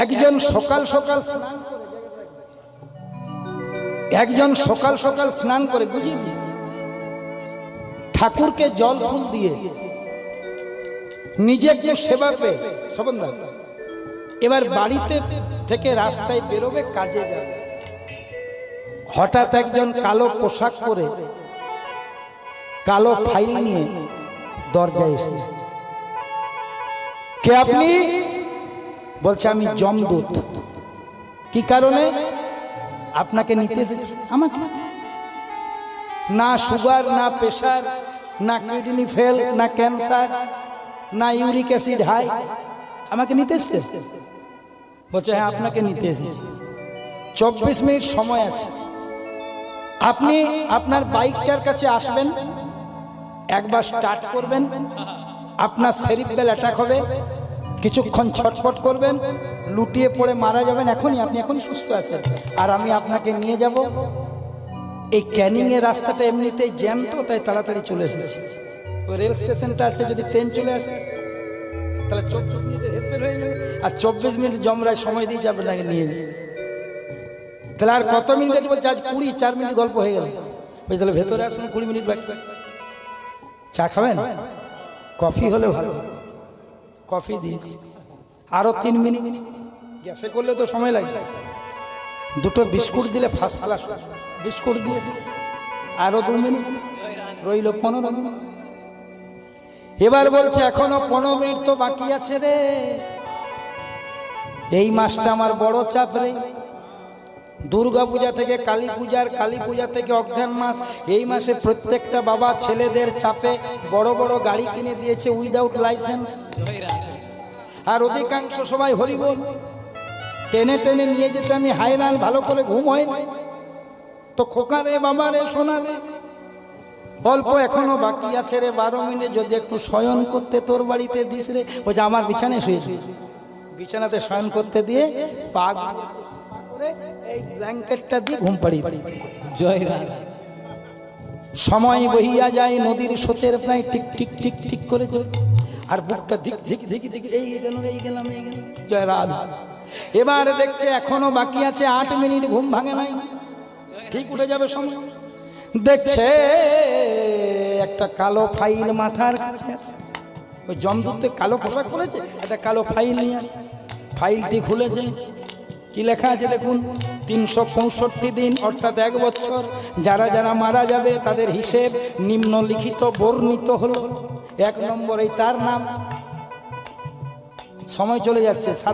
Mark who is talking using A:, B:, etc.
A: একজন সকাল সকাল স্নান করে বুঝিয়ে দিই ঠাকুরকে জল ফুল দিয়ে নিজে একটু সেবা পেয়ে সবন্দা এবার বাড়িতে থেকে রাস্তায় বেরোবে, কাজে যাবে। হঠাৎ একজন কালো পোশাক পরে কালো ফাইল নিয়ে দরজায় এসে, কে আপনি? বলছে আমি যমদূত। কি কারণে? আপনাকে নিতে এসেছি। আমাকে? না সুগার, না প্রেশার, না কিডনি ফেল, না ক্যান্সার, না ইউরিক অ্যাসিড হাই, আমাকে নিতে এসেছে? বলছে হ্যাঁ আপনাকে নিতে এসেছি। 24 মিনিট সময় আছে, আপনি আপনার বাইকটার কাছে আসবেন, একবার স্টার্ট করবেন, আপনার সেরিব্রাল অ্যাটাক হবে, কিছুক্ষণ ছটফট করবেন, লুটিয়ে পড়ে মারা যাবেন। আপনি এখন সুস্থ আছেন, আর আমি আপনাকে নিয়ে যাব। এই ক্যানিং এর রাস্তাটা এমনিতেই জ্যাম, তো তাই তাড়াতাড়ি চলে এসেছি। ওই রেল স্টেশনটা আছে, যদি ট্রেন চলে আসে তাহলে 24 মিনিটের হেরফের হয়ে যাবে, আর 24 মিনিট জমরায় সময় দিয়ে যাবে, নাকি নিয়ে যাবে। তাহলে আর কত মিনিট আছে? বলছে আজ 4 মিনিট গল্প হয়ে গেল। বলছে তাহলে ভেতরে আসুন, 20 মিনিট বাকি। চা খাবেন? কফি হলে ভালো, কফি দিয়েছি। আরো 3 মিনিট, গ্যাসে করলে তো সময় লাগে। দুটো বিস্কুট দিলে ফার্স্ট ক্লাস বিস্কুট দিয়েছি। আরো 2 মিনিট, রইল 15 মিনিট। এবার বলছে এখনো 15 মিনিট তো বাকি আছে রে, এই মাসটা আমার বড় চাপ রে। দুর্গা পূজা থেকে কালী পূজার, কালী পূজা থেকে অজ্ঞান মাস, এই মাসে প্রত্যেকটা বাবা ছেলেদের চাপে বড় বড় গাড়ি কিনে দিয়েছে উইদাউট লাইসেন্স, আর অধিকাংশ সবাই হরিবোল। টেনে টেনে নিয়ে যেতে আমি হায়রান, ভালো করে ঘুম হয় না। তো খোকা রে, বাবা রে, সোনা রে, অল্প এখনো বাকি আছে রে, 12 মিনিট যদি একটু শয়ন করতে তোর বাড়িতে দিস রে। ওই যে আমার বিছানায় শুয়েছি, বিছানাতে শয়ন করতে দিয়ে পা করে এই ব্ল্যাঙ্কেটটা দিয়ে ঘুম পাড়ি। জয় রাম। সময় বহিয়া যায় নদীর স্রোতের প্রায় টিক টিক টিক টিক করে চলে, আর বুকটা ধিক ধিক ধিক ধিক, এই গেল এই গেলাম এই গেলাম। জয় রাধা। এবার দেখছে এখনো বাকি আছে 8 মিনিট, ঘুম ভাঙে নাই, ঠিক উঠে যাবে সময়। দেখছে একটা কালো ফাইল মাথার কাছে আছে। ওই যমদূতে কালো পোশাক পরেছে, একটা কালো ফাইল নিয়ে, ফাইলটি খুলেছে। কি লেখা আছে দেখুন, 365 দিন অর্থাৎ 1 বছর যারা যারা মারা যাবে তাদের হিসেব নিম্নলিখিত বর্ণিত হলো। 1 নম্বর এই তার নাম। সময় চলে যাচ্ছে।